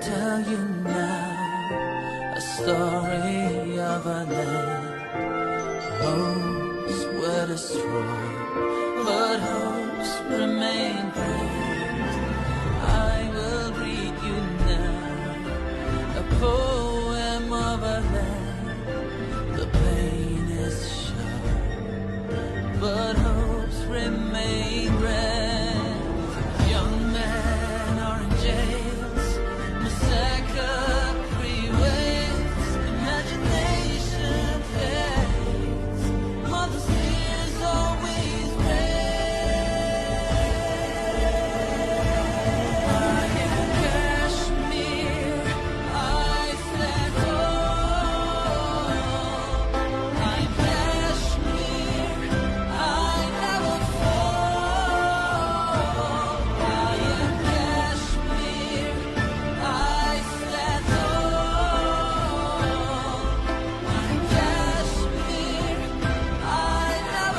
tell you now a story of a land. Hopes were destroyed, but hopes remain great. I will read you now a poem of a land. The pain is sharp, but hopes remain great. Young men are in jails, massacre prevails, imagination fades, mother's tears always rain. I am Kashmir, I stand tall. I am Kashmir, I never fall. I am Kashmir, I stand tall. I am Kashmir, I never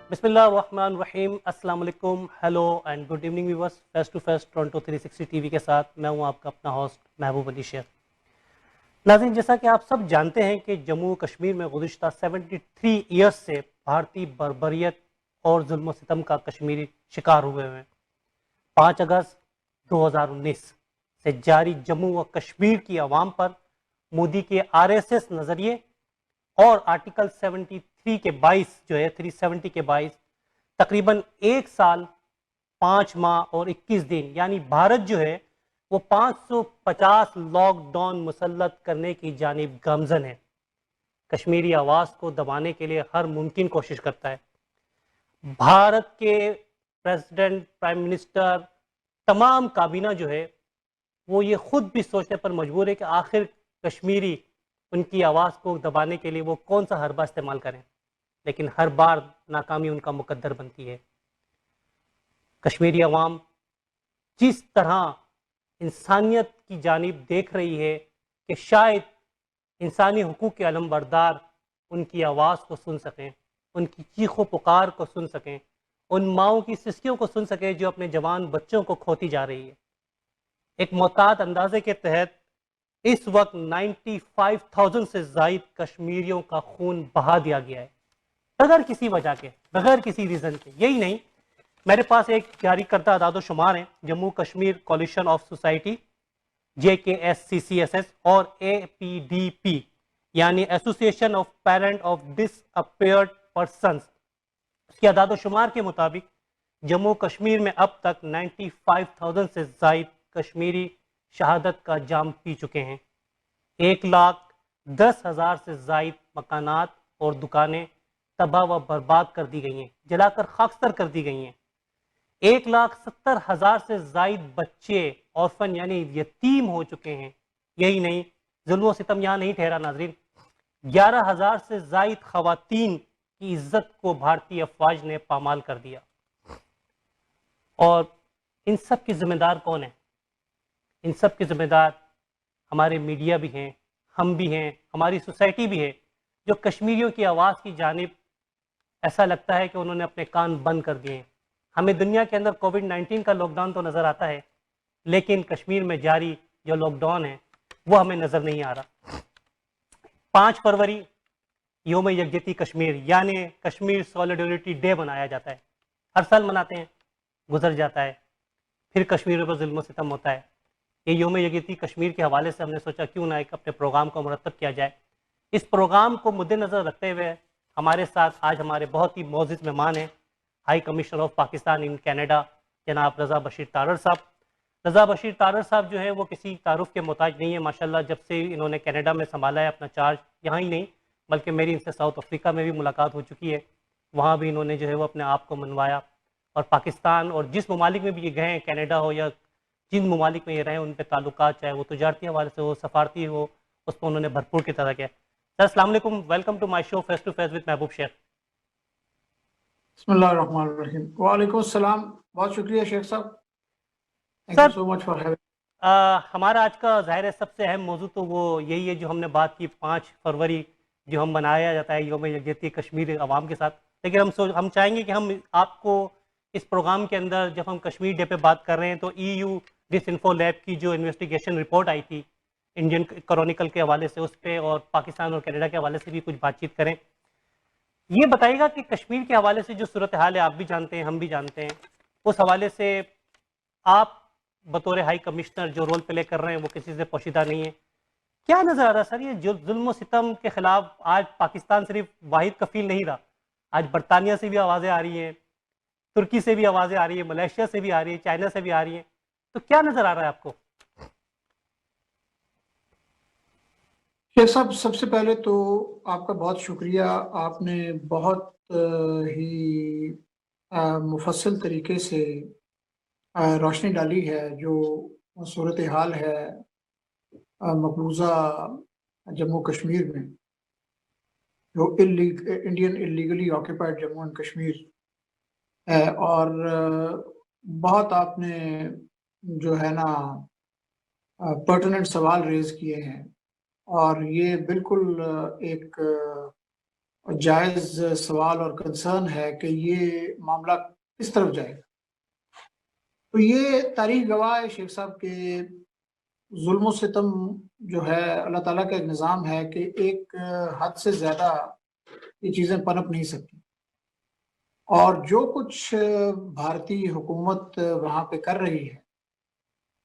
बिस्मिल्लाहिर्रहमानिर्रहीम, अस्सलाम वालेकुम, hello and good evening viewers. Face to face Toronto 360 TV के साथ मैं हूं आपका अपना host महबूब अली शेख। नाज़रीन, जैसा कि आप सब जानते हैं कि जम्मू कश्मीर में गुज़िश्ता 73 ईयर्स से भारतीय बर्बरियत और जुल्म सितम का कश्मीरी शिकार हुए हैं। 5 अगस्त 2019 से जारी जम्मू व कश्मीर की आवाम पर मोदी के RSS नज़रिए और आर्टिकल 73 के 22 जो है 370 के 22 तकरीबन 1 साल 5 माह और 21 दिन यानी भारत जो है वो 550 लॉकडाउन मुसल्लत करने की जानिब गामजन है। कश्मीरी आवाज़ को दबाने के लिए हर मुमकिन कोशिश करता है। भारत के प्रेसिडेंट, प्राइम मिनिस्टर, तमाम काबीना जो है वो ये खुद भी सोचने पर मजबूर है कि आखिर कश्मीरी उनकी आवाज़ को दबाने के लिए वो कौन सा हरबा इस्तेमाल करें, लेकिन हर बार नाकामी उनका मुकद्दर बनती है। कश्मीरी अवाम जिस तरह इंसानियत की जानिब देख रही है कि शायद इंसानी हुकूक के अलमबरदार उनकी आवाज़ को सुन सकें, उनकी चीखों पुकार को सुन सकें, उन माओं की सिसकियों को सुन सकें जो अपने जवान बच्चों को खोती जा रही है। एक मोहतात अंदाजे के तहत इस वक्त 95,000 से जायद कश्मीरियों का खून बहा दिया गया है, बगैर किसी वजह के, बगैर किसी रीज़न के। यही नहीं, मेरे पास एक जारी करदा अदाद शुमार हैं। Jammu Kashmir coalition of society JKSCCSS और APDP यानी association of parent of disappeared persons, उसके अदाद शुमार के मुताबिक जम्मू कश्मीर में अब तक 95,000 से जायद कश्मीरी शहादत का जाम पी चुके हैं। 1,10,000 से जायद मकानात और दुकानें तबाह व बर्बाद कर दी गई हैं, जलाकर खाकसतर कर दी गई हैं। 1,70,000 से जायद बच्चे ऑर्फन यानी यतीम हो चुके हैं। यही नहीं, जुल्म सितम यहाँ नहीं ठहरा नाजरीन, 11,000 से जायद खवातीन की इज्जत को भारतीय अफवाज ने पामाल कर दिया। और इन सब की जिम्मेदार कौन है? इन सब के जिम्मेदार हमारे मीडिया भी हैं, हम भी हैं, हमारी सोसाइटी भी है, जो कश्मीरियों की आवाज़ की जानिब ऐसा लगता है कि उन्होंने अपने कान बंद कर दिए हैं। हमें दुनिया के अंदर कोविड-19 का लॉकडाउन तो नज़र आता है, लेकिन कश्मीर में जारी जो लॉकडाउन है वो हमें नज़र नहीं आ रहा। 5 फरवरी योम यकजहती कश्मीर यानी कश्मीर सॉलिडरिटी डे मनाया जाता है। हर साल मनाते हैं, गुजर जाता है, फिर कश्मीर पर जुल्म सितम होता है। ये योम यकजहती कश्मीर के हवाले से हमने सोचा क्यों ना एक अपने प्रोग्राम को मुरतब किया जाए। इस प्रोग्राम को मद्देनज़र रखते हुए हमारे साथ आज हमारे बहुत ही मोअज़्ज़िज़ मेहमान हैं, high commissioner of Pakistan in Canada जनाब रज़ा बशीर तारड़ साहब। रज़ा बशीर तारड़ साहब जो है वो किसी तारुफ के मोहताज नहीं है। माशाल्लाह जब से इन्होंने कनाडा में संभाला है अपना चार्ज, यहाँ ही नहीं बल्कि मेरी इनसे साउथ अफ्रीका में भी मुलाकात हो चुकी है, वहाँ भी इन्होंने जो है वो अपने आप को मनवाया। और पाकिस्तान और जिस ममालिक में भी ये गए हैं, कनाडा हो या जिन ममालिक में ये रहे, उन पर ताल्लुकात चाहे वो तजारती हवाले से हो, सफारती हो, उस पर उन्होंने भरपूर की तरह किया। सर अस्सलाम वालेकुम, welcome to my show face to face with Mehboob Sheikh. बिस्मिल्लाहिर्रहमानिर्रहीम। वालेकुम अस्सलाम। बहुत शुक्रिया शेख साहब। Thank you sir, so much for having. हमारा आज का ज़ाहिर है सबसे अहम मौजू तो वो यही है जो हमने बात की 5 फरवरी जो हम मनाया जाता है योम यकजहती कश्मीर अवाम के साथ। लेकिन हम चाहेंगे कि हम आपको इस प्रोग्राम के अंदर जब हम कश्मीर डे पे बात कर रहे हैं तो EU डिसइंफो लैब की जो इन्वेस्टिगेशन रिपोर्ट आई थी इंडियन क्रॉनिकल के हवाले से उस पर और पाकिस्तान और कनाडा के हवाले से भी कुछ बातचीत करें। ये बताइएगा कि कश्मीर के हवाले से जो सूरत हाल है आप भी जानते हैं, हम भी जानते हैं, उस हवाले से आप बतौर हाई कमिश्नर जो रोल प्ले कर रहे हैं वो किसी से पोशीदा नहीं है। क्या नजर आ रहा है सर, ये जो जुल्म सितम के खिलाफ आज पाकिस्तान सिर्फ वाहिद कफील नहीं रहा, आज बरतानिया से भी आवाजें आ रही हैं, तुर्की से भी आवाजें आ रही है, मलेशिया से भी आ रही है, चाइना से भी आ रही है। तो क्या नजर आ रहा है आपको? शेख साहब, सबसे पहले तो आपका बहुत शुक्रिया। आपने बहुत ही मुफस्सल तरीके से रोशनी डाली है जो सूरत हाल है मकबूजा जम्मू कश्मीर में, जो Indian illegally occupied Jammu and Kashmir है। और बहुत आपने जो है ना पर्टिनेंट सवाल रेज किए हैं, और ये बिल्कुल एक जायज़ सवाल और कंसर्न है कि ये मामला किस तरफ जाएगा। तो ये तारीख गवाह है शेख साहब के जुल्म सितम जो है अल्लाह ताला का एक निज़ाम है कि एक हद से ज़्यादा ये चीज़ें पनप नहीं सकती। और जो कुछ भारतीय हुकूमत वहाँ पे कर रही है,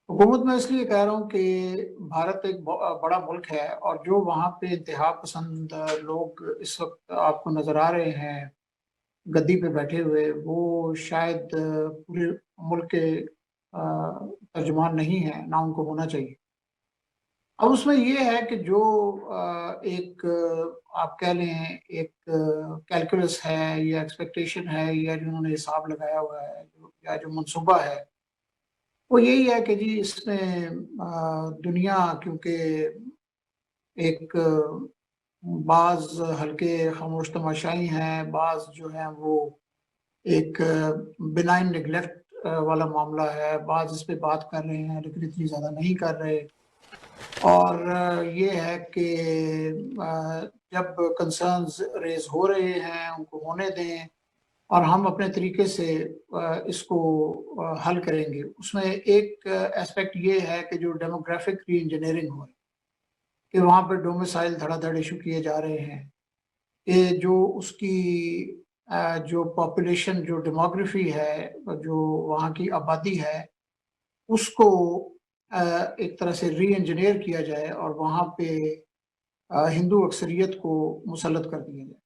हुकूमत मैं इसलिए कह रहा हूँ कि भारत एक बड़ा मुल्क है, और जो वहाँ पे इंतहा पसंद लोग इस वक्त आपको नज़र आ रहे हैं गद्दी पे बैठे हुए, वो शायद पूरे मुल्क के तर्जुमान नहीं है, ना उनको होना चाहिए। अब उसमें ये है कि जो एक आप कह लें एक कैलकुलस है या एक्सपेक्टेशन है या जो उन्होंने हिसाब लगाया हुआ है या जो मंसूबा है, वो यही है कि जी इसमें दुनिया क्योंकि एक बाज हल्के खामोश तमाशाई हैं, बाज जो हैं वो एक बिनाइन निगलेक्ट वाला मामला है, बाज इस पे बात कर रहे हैं लेकिन इतनी ज़्यादा नहीं कर रहे। और ये है कि जब कंसर्न्स रेज हो रहे हैं उनको होने दें, और हम अपने तरीके से इसको हल करेंगे। उसमें एक एस्पेक्ट ये है कि जो डेमोग्राफिक री इंजीनियरिंग हो रही है, कि वहाँ पर डोमिसाइल धड़ाधड़ इशू किए जा रहे हैं, कि जो उसकी जो पॉपुलेशन जो डेमोग्राफी है, जो वहाँ की आबादी है, उसको एक तरह से री इंजीनियर किया जाए और वहाँ पे हिंदू अक्सरियत को मुसल्लत कर दिया जाए।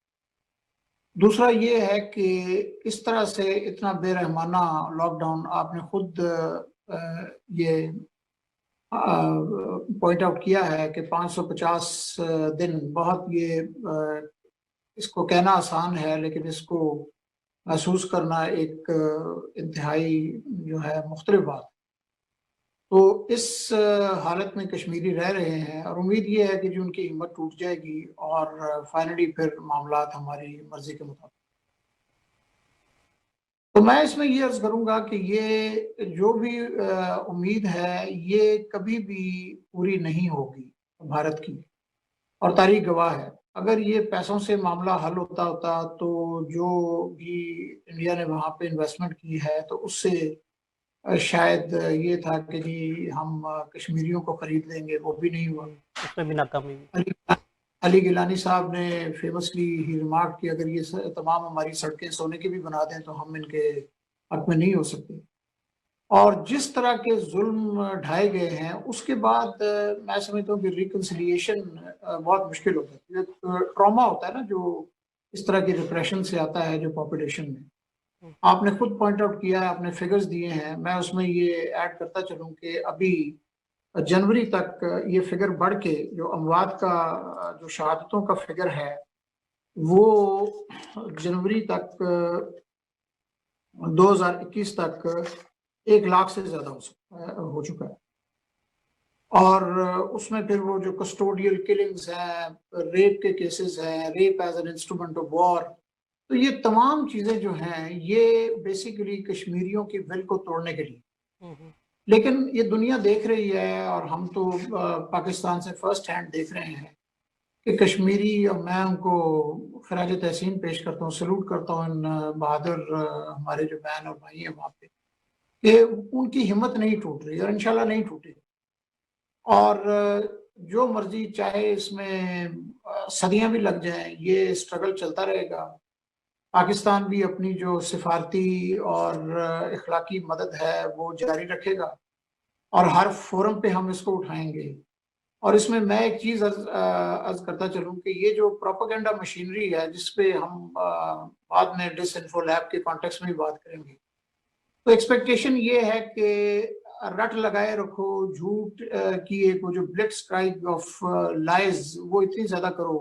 दूसरा ये है कि इस तरह से इतना बेरहमाना लॉकडाउन आपने खुद ये पॉइंट आउट किया है कि 550 दिन, बहुत ये इसको कहना आसान है लेकिन इसको महसूस करना एक इंतहाई जो है मुख्तलिफ बात। तो इस हालत में कश्मीरी रह रहे हैं, और उम्मीद ये है कि जो उनकी हिम्मत टूट जाएगी और फाइनली फिर मामलात हमारी मर्जी के मुताबिक। तो मैं इसमें ये अर्ज करूंगा कि ये जो भी उम्मीद है ये कभी भी पूरी नहीं होगी भारत की, और तारीख गवाह है। अगर ये पैसों से मामला हल होता होता तो जो भी इंडिया ने वहाँ पे इन्वेस्टमेंट की है तो उससे शायद ये था कि जी हम कश्मीरियों को खरीद लेंगे, वो भी नहीं हुआ। उसमें भी नाकामी हुई। अली अली गिलानी साहब ने फेमसली ही रिमार्क कि अगर ये तमाम हमारी सड़कें सोने की भी बना दें तो हम इनके हक में नहीं हो सकते। और जिस तरह के जुल्म ढाए गए हैं उसके बाद मैं समझता हूँ कि रिकन्सिलिएशन बहुत मुश्किल होता है। एक ट्रॉमा होता है ना जो इस तरह की रिप्रेशन से आता है जो पॉपुलेशन में। आपने खुद पॉइंट आउट किया है, आपने फिगर्स दिए हैं, मैं उसमें ये ऐड करता चलूं कि अभी जनवरी तक ये फिगर बढ़ के जो अमवात का जो शहादतों का फिगर है वो जनवरी तक 2021 तक 1 लाख से ज्यादा हो चुका है। और उसमें फिर वो जो कस्टोडियल किलिंग्स हैं, रेप के केसेस हैं, rape as an instrument of war, तो ये तमाम चीज़ें जो हैं, ये बेसिकली कश्मीरियों की विल को तोड़ने के लिए। लेकिन ये दुनिया देख रही है और हम तो पाकिस्तान से फर्स्ट हैंड देख रहे हैं कि कश्मीरी, और मैं उनको खराज तहसीन पेश करता हूँ, सलूट करता हूँ इन बहादुर हमारे जो बहन और भाई हैं वहाँ पे, कि उनकी हिम्मत नहीं टूट रही और इंशाल्लाह नहीं टूटेगी। और जो मर्जी चाहे इसमें सदियां भी लग जाएं, ये स्ट्रगल चलता रहेगा। पाकिस्तान भी अपनी जो सिफारती और इखलाकी मदद है वो जारी रखेगा और हर फोरम पे हम इसको उठाएंगे। और इसमें मैं एक चीज़ अर्ज करता चलूं कि ये जो प्रोपेगेंडा मशीनरी है, जिसपे हम बाद में डिसइंफो लैब के कॉन्टेक्स्ट में भी बात करेंगे, तो एक्सपेक्टेशन ये है कि रट लगाए रखो झूठ की एक वो जो ब्लिट्स स्ट्राइक ऑफ लाइज, वो इतनी ज्यादा करो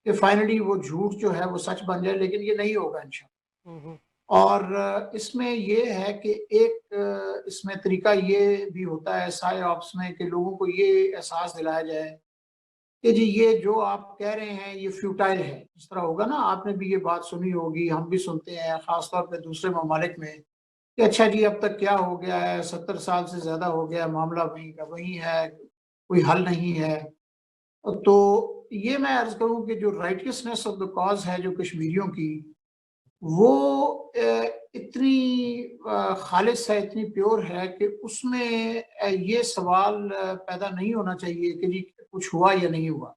कि फाइनली वो झूठ जो है वो सच बन जाए, लेकिन ये नहीं होगा इंशाल्लाह। और इसमें ये है कि एक इसमें तरीका ये भी होता है साइ ऑप्स में कि लोगों को ये एहसास दिलाया जाए कि जी ये जो आप कह रहे हैं ये फ्यूटाइल है। जिस तरह होगा ना, आपने भी ये बात सुनी होगी, हम भी सुनते हैं खासतौर पे दूसरे ममालिक में, कि अच्छा जी अब तक क्या हो गया है, 70 साल से ज्यादा हो गया, मामला वहीं का वहीं है, कोई हल नहीं है। तो ये मैं अर्ज करूं कि जो राइटियसनेस ऑफ द कॉज है जो कश्मीरियों की, वो इतनी खालिस है, इतनी प्योर है कि उसमें ये सवाल पैदा नहीं होना चाहिए कि जी कुछ हुआ या नहीं हुआ।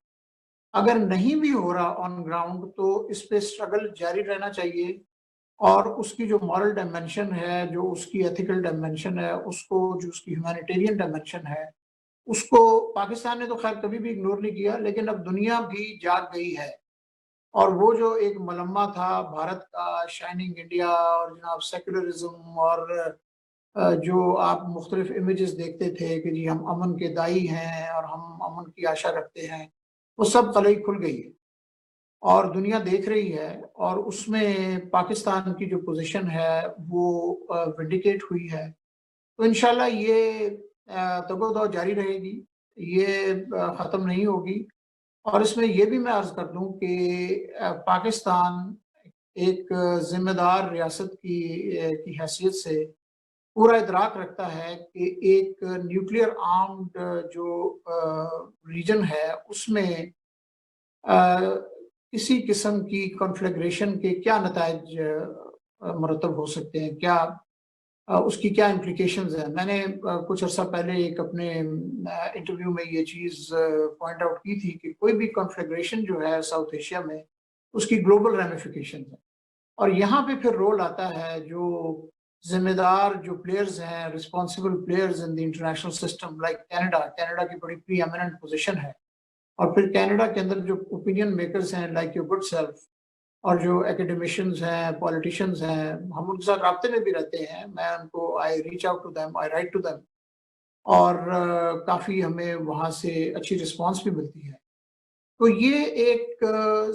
अगर नहीं भी हो रहा ऑन ग्राउंड तो इस पे स्ट्रगल जारी रहना चाहिए और उसकी जो मॉरल डायमेंशन है, जो उसकी एथिकल डायमेंशन है, उसको जो उसकी ह्यूमैनिटेरियन डायमेंशन है, उसको पाकिस्तान ने तो खैर कभी भी इग्नोर नहीं किया, लेकिन अब दुनिया भी जाग गई है। और वो जो एक मलम्मा था भारत का, शाइनिंग इंडिया और जनाब सेकुलरिज्म, और जो आप मुख्तलिफ इमेजेस देखते थे कि जी हम अमन के दाई हैं और हम अमन की आशा रखते हैं, वो सब कलई खुल गई है और दुनिया देख रही है। और उसमें पाकिस्तान की जो पोजीशन है वो विंडिकेट हुई है। तो इंशाल्लाह ये तगोदौ जारी रहेगी, ये ख़त्म नहीं होगी। और इसमें ये भी मैं अर्ज कर दूं कि पाकिस्तान एक जिम्मेदार रियासत की हैसियत से पूरा इदराक रखता है कि एक न्यूक्लियर आर्म्ड जो रीजन है उसमें किसी किस्म की कॉन्फ्लिग्रेशन के क्या नताइज मुरतब हो सकते हैं, क्या उसकी क्या इम्प्लीकेशंस हैं। मैंने कुछ अर्सा पहले एक अपने इंटरव्यू में ये चीज़ पॉइंट आउट की थी कि कोई भी कॉन्फ्लिग्रेशन जो है साउथ एशिया में, उसकी ग्लोबल रेमिफिकेशन है। और यहाँ पे फिर रोल आता है जो जिम्मेदार जो प्लेयर्स हैं, responsible players in the international system, like Canada की बड़ी प्री एमिनेंट पोजिशन है। और फिर कनाडा के अंदर जो ओपिनियन मेकर्स हैं लाइक योर गुड सेल्फ, और जो एकेडमिशियंस हैं, पॉलिटिशियंस हैं, हम उनके साथ राब्ते में भी रहते हैं। मैं उनको I reach out to them, I write to them, और काफ़ी हमें वहाँ से अच्छी रिस्पांस भी मिलती है। तो ये एक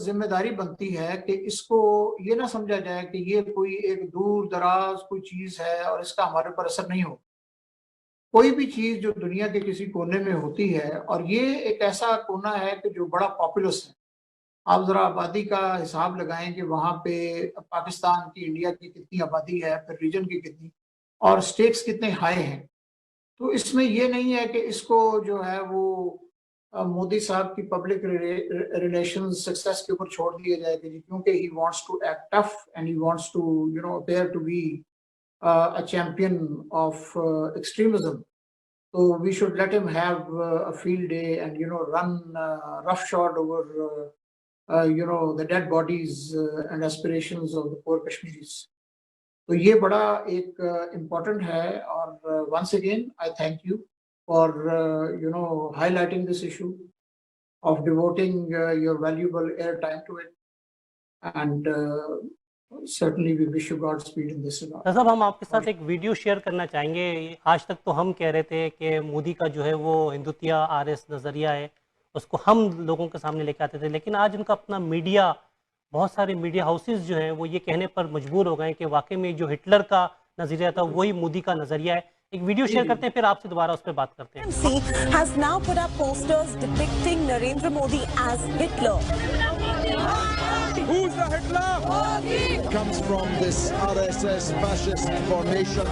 जिम्मेदारी बनती है कि इसको ये ना समझा जाए कि ये कोई एक दूर दराज कोई चीज़ है और इसका हमारे पर असर नहीं हो। कोई भी चीज़ जो दुनिया के किसी कोने में होती है, और ये एक ऐसा कोना है कि जो बड़ा पॉपुलस है। आप ज़रा आबादी का हिसाब लगाएं कि वहाँ पे पाकिस्तान की, इंडिया की कितनी आबादी है, फिर रीजन की कितनी, और स्टेक्स कितने हाई हैं। तो इसमें ये नहीं है कि इसको जो है वो मोदी साहब की पब्लिक रिलेशंस सक्सेस के ऊपर छोड़ दिया जाए कि क्योंकि he wants to act tough and he wants to appear to be a champion of extremism. So we should let him have a field day and run roughshod over the dead bodies and aspirations of the poor Kashmiris. तो ये बड़ा एक important है। और once again I thank you for highlighting this issue, of devoting your valuable airtime to it, and certainly we wish you Godspeed in this regard. साहब, हम आपके साथ एक वीडियो शेयर करना चाहेंगे। आज तक तो हम कह रहे थे कि मोदी का जो है वो हिंदुत्व आरएस नज़रिया है, उसको हम लोगों के सामने लेकर आते थे, लेकिन आज उनका अपना मीडिया, बहुत सारे मीडिया हाउसेस जो हैं वो ये कहने पर मजबूर हो गए कि वाकई में जो हिटलर का नज़रिया था वही मोदी का नज़रिया है। एक वीडियो शेयर करते हैं, फिर आपसे दोबारा उस पर बात करते हैं। has now put up posters depicting Narendra Modi as Hitler. Who's the Hitler? Comes from this RSS fascist formation.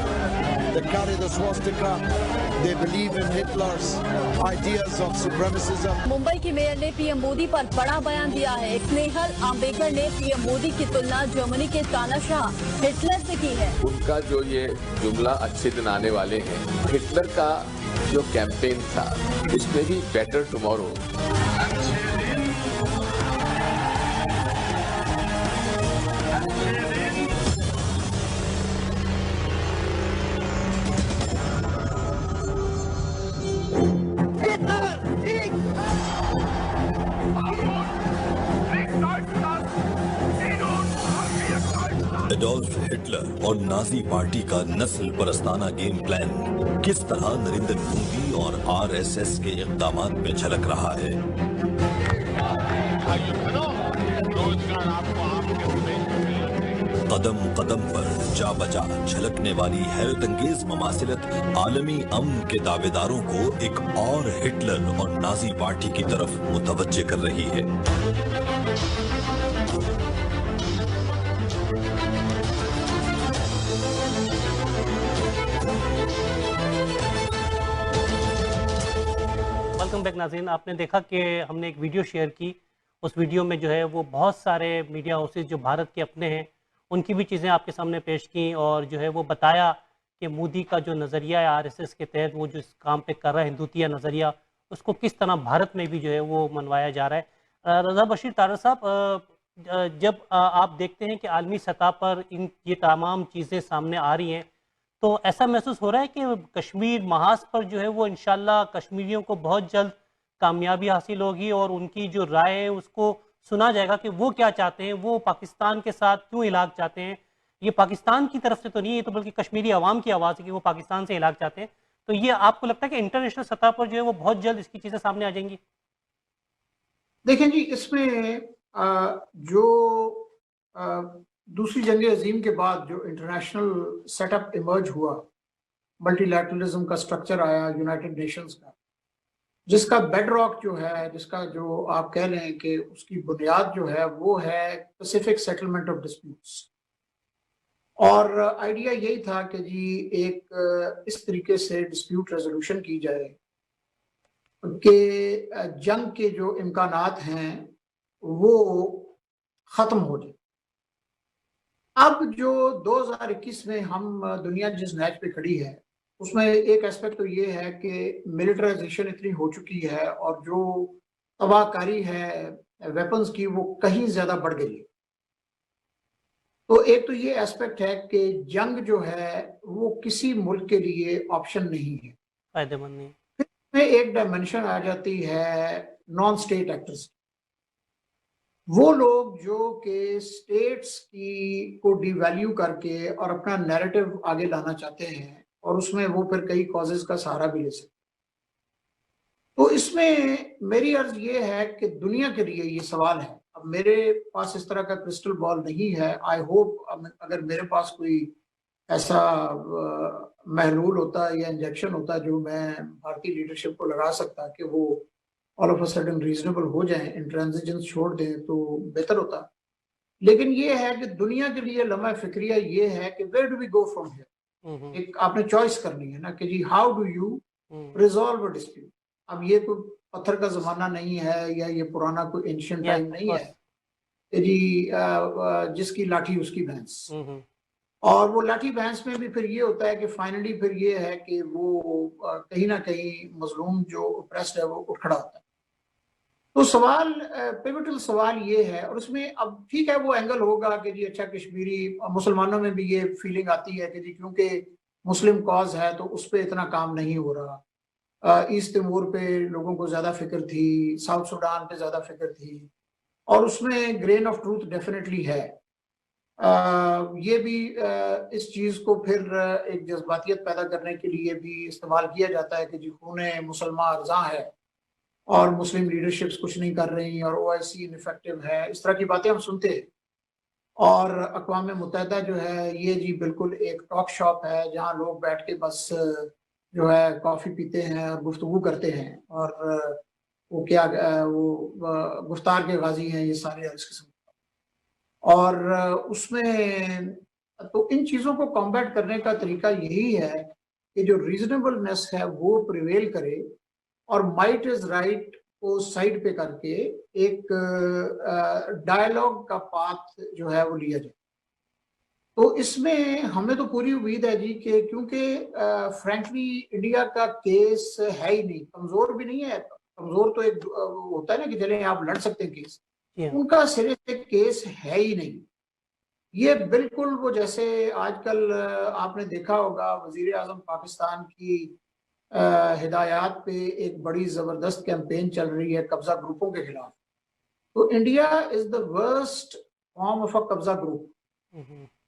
They carry the swastika. They believe in Hitler's ideas of supremacism. Mumbai की मेयर ने PM Modi पर बड़ा बयान दिया है। स्नेहल आम्बेकर ने PM Modi की तुलना जर्मनी के तानाशाह हिटलर से की है। उनका जो ये जुमला अच्छे दिन आने वाले हैं, हिटलर का जो कैंपेन था उसमें भी बेटर टुमारो। एडोल्फ हिटलर और नाजी पार्टी का नस्ल परस्ताना गेम प्लान किस तरह नरेंद्र मोदी और आरएसएस के इक़दामात में झलक रहा है। कदम कदम पर जा बजा झलकने वाली हैरत अंगेज ममासिलत आलमी अमन के दावेदारों को एक और हिटलर और नाजी पार्टी की तरफ मुतवज्जे कर रही है। वेलकम बैक नाज़रीन। आपने देखा कि हमने एक वीडियो शेयर की, उस वीडियो में जो है वो बहुत सारे मीडिया हाउसेस जो भारत के अपने हैं उनकी भी चीज़ें आपके सामने पेश की और जो है वो बताया कि मोदी का जो नज़रिया है आरएसएस के तहत वो जो इस काम पे कर रहा है हिंदुत्व नज़रिया, उसको किस तरह भारत में भी जो है वो मनवाया जा रहा है। रज़ा बशीर तारड़ साहब, जब आप देखते हैं कि आलमी सतह पर ये तमाम चीज़ें सामने आ रही हैं तो ऐसा महसूस हो रहा है कि कश्मीर महाज पर जो है वो इंशाल्लाह कश्मीरियों को बहुत जल्द कामयाबी हासिल होगी और उनकी जो राय है उसको सुना जाएगा कि वो क्या चाहते हैं, वो पाकिस्तान के साथ क्यों इलाक़ चाहते हैं। ये पाकिस्तान की तरफ से तो नहीं है, तो बल्कि कश्मीरी आवाम की आवाज़ है कि वो पाकिस्तान से इलाक़ चाहते हैं। तो ये आपको लगता है कि इंटरनेशनल सतह पर जो है वो बहुत जल्द इसकी चीज़ें सामने आ जाएंगी? देखें जी, इसमें जो दूसरी जंग अजीम के बाद जो इंटरनेशनल सेटअप इमर्ज हुआ, मल्टीलैटरलिज्म का स्ट्रक्चर आया यूनाइटेड नेशंस का, जिसका बेडरॉक जो है, जिसका जो आप कह रहे हैं कि उसकी बुनियाद जो है वो है पैसिफिक सेटलमेंट ऑफ डिस्प्यूट्स। और आइडिया यही था कि जी एक इस तरीके से डिस्प्यूट रेजोल्यूशन की जाए कि जंग के जो इम्कानात हैं वो ख़त्म हो जाए। अब जो 2021 में हम दुनिया जिस नैज पे खड़ी है उसमें एक एस्पेक्ट तो ये है कि मिलिटराइजेशन इतनी हो चुकी है और जो तबाहकारी है वेपन्स की वो कहीं ज़्यादा बढ़ गई है। तो एक तो ये एस्पेक्ट है कि जंग जो है वो किसी मुल्क के लिए ऑप्शन नहीं है, फायदेमंद नहीं। फिर एक डायमेंशन आ जाती है नॉन स्टेट एक्टर्स, वो लोग जो कि स्टेट्स की को डिवैल्यू करके और अपना नैरेटिव आगे लाना चाहते हैं और उसमें वो फिर कई कॉजेज का सहारा भी ले सकते। तो इसमें मेरी अर्ज ये है कि दुनिया के लिए ये सवाल है। अब मेरे पास इस तरह का क्रिस्टल बॉल नहीं है। आई होप अगर मेरे पास कोई ऐसा महलूल होता या इंजेक्शन होता जो मैं भारतीय लीडरशिप को लगा सकता कि वो all of a sudden reasonable हो जाएं, इंट्रांजिजेंस छोड़ दें, तो बेहतर होता। लेकिन ये है कि दुनिया के लिए लम्हा फिक्रिया ये है कि where do we go from here. एक आपने चॉइस करनी है ना कि जी how do you resolve a dispute. अब ये कोई पत्थर का जमाना नहीं है या ये पुराना कोई एंशिएंट टाइम नहीं है कि जी जिसकी लाठी उसकी भैंस। और वो लाठी भैंस में भी फिर ये होता है कि फाइनली फिर ये है कि वो कहीं ना कहीं मजलूम जो ऑप्रेस्ड है वो उठ खड़ा होता है। तो सवाल पिवटल सवाल ये है, और उसमें अब ठीक है वो एंगल होगा कि जी अच्छा कश्मीरी मुसलमानों में भी ये फीलिंग आती है कि जी क्योंकि मुस्लिम कॉज है तो उस पर इतना काम नहीं हो रहा। ईस्ट तिमोर पे लोगों को ज़्यादा फिक्र थी, साउथ सूडान पे ज़्यादा फिक्र थी, और उसमें ग्रेन ऑफ ट्रूथ डेफिनेटली है। ये भी इस चीज़ को फिर एक जज्बातियत पैदा करने के लिए भी इस्तेमाल किया जाता है कि जी खूने मुसलमान अर्जा है और मुस्लिम लीडरशिप्स कुछ नहीं कर रही और ओआईसी इनफेक्टिव है। इस तरह की बातें हम सुनते हैं। और अक़वाम मुत्तहिदा जो है ये जी बिल्कुल एक टॉक शॉप है जहाँ लोग बैठ के बस जो है कॉफ़ी पीते हैं और गुफ्तगू करते हैं। और वो क्या गुफ्तार के गाजी हैं, ये सारे इस किस्म के। और उसमें तो इन चीज़ों को कॉम्बैट करने का तरीका यही है कि जो रीजनेबलनेस है वो प्रिवेल करे और माइट इज राइट को साइड पे करके एक डायलॉग का पाथ जो है वो लिया जाए। तो इसमें हमें तो पूरी उम्मीद है जी कि क्योंकि फ्रैंकली इंडिया का केस है ही नहीं, कमजोर भी नहीं है। कमजोर तो एक होता है ना कि चले आप लड़ सकते हैं केस, उनका सिरे से केस है ही नहीं। ये बिल्कुल वो जैसे आजकल आपने देखा होगा वजीर आजम पाकिस्तान की हिदायत पे एक बड़ी जबरदस्त कैंपेन चल रही है कब्जा ग्रुपों के खिलाफ। तो India is the worst form of a कब्जा ग्रुप,